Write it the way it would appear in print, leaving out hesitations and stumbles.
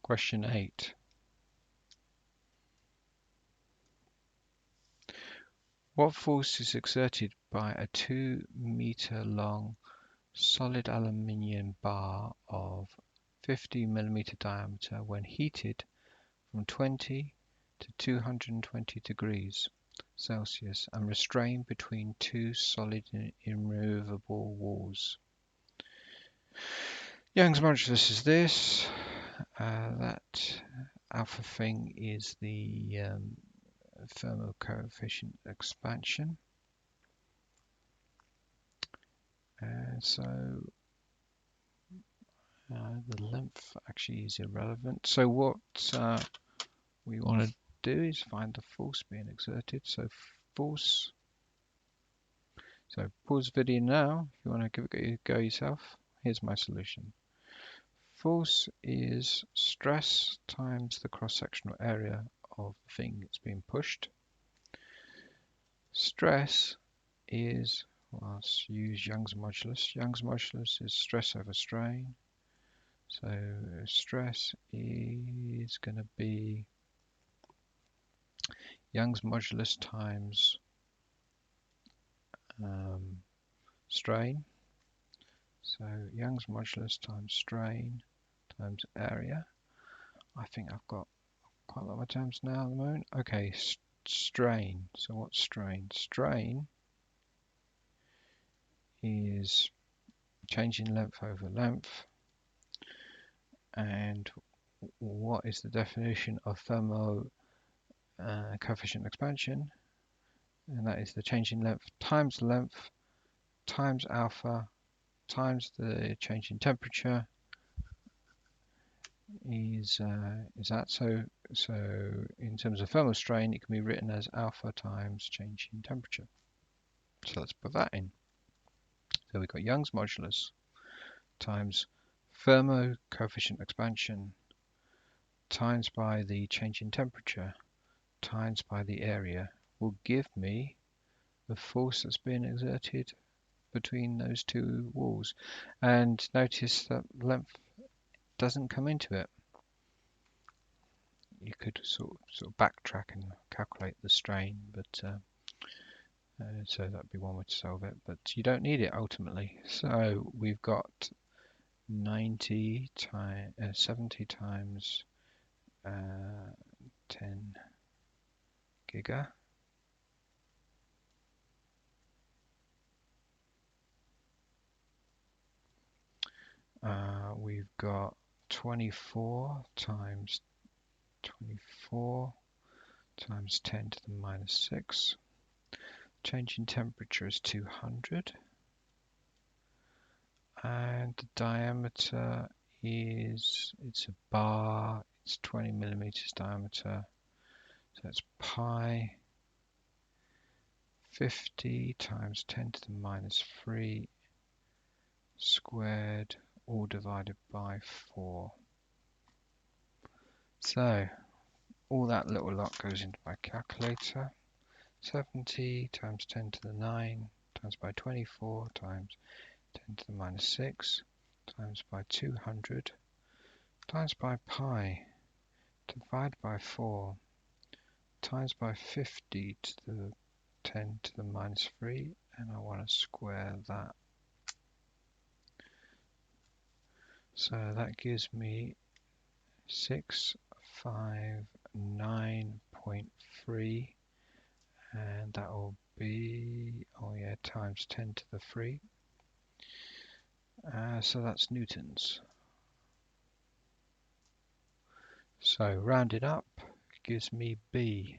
Question 8. What force is exerted by a 2-meter long solid aluminium bar of 50 millimeter diameter when heated from 20 to 220 degrees Celsius and restrained between two solid immovable walls? Young's modulus is this. That alpha thing is the thermal coefficient expansion. So the length actually is irrelevant. So what we want to do is find the force being exerted. So force. So pause the video now if you want to give it a go yourself. Here's my solution. Force is stress times the cross-sectional area of the thing that's being pushed. Stress is, well, let's use Young's modulus. Young's modulus is stress over strain. So stress is going to be Young's modulus times strain. So Young's modulus times strain times area. I think I've got quite a lot of terms now at the moment. Okay, strain. So what's strain? Strain is change in length over length. And what is the definition of thermal coefficient expansion? And that is the change in length times alpha times the change in temperature is that. So in terms of thermal strain, it can be written as alpha times change in temperature. So let's put that in. So we've got Young's modulus times thermal coefficient expansion times by the change in temperature times by the area will give me the force that's being exerted between those two walls. And notice that length doesn't come into it. You could sort of backtrack and calculate the strain, but so that'd be one way to solve it, but you don't need it ultimately. So we've got 70 times 10 giga. We've got 24 times 24 times 10 to the minus 6. Change in temperature is 200. And the diameter is, it's a bar, it's 20 millimeters diameter. So it's pi 50 times 10 to the minus 3 squared, all divided by 4. So all that little lot goes into my calculator. 70 times 10 to the 9 times by 24 times 10 to the minus 6 times by 200 times by pi divided by 4 times by 50 to the 10 to the minus 3, and I want to square that. So that gives me 659.3, and that will be, oh yeah, times 10 to the 3. So that's newtons. So rounded up gives me B.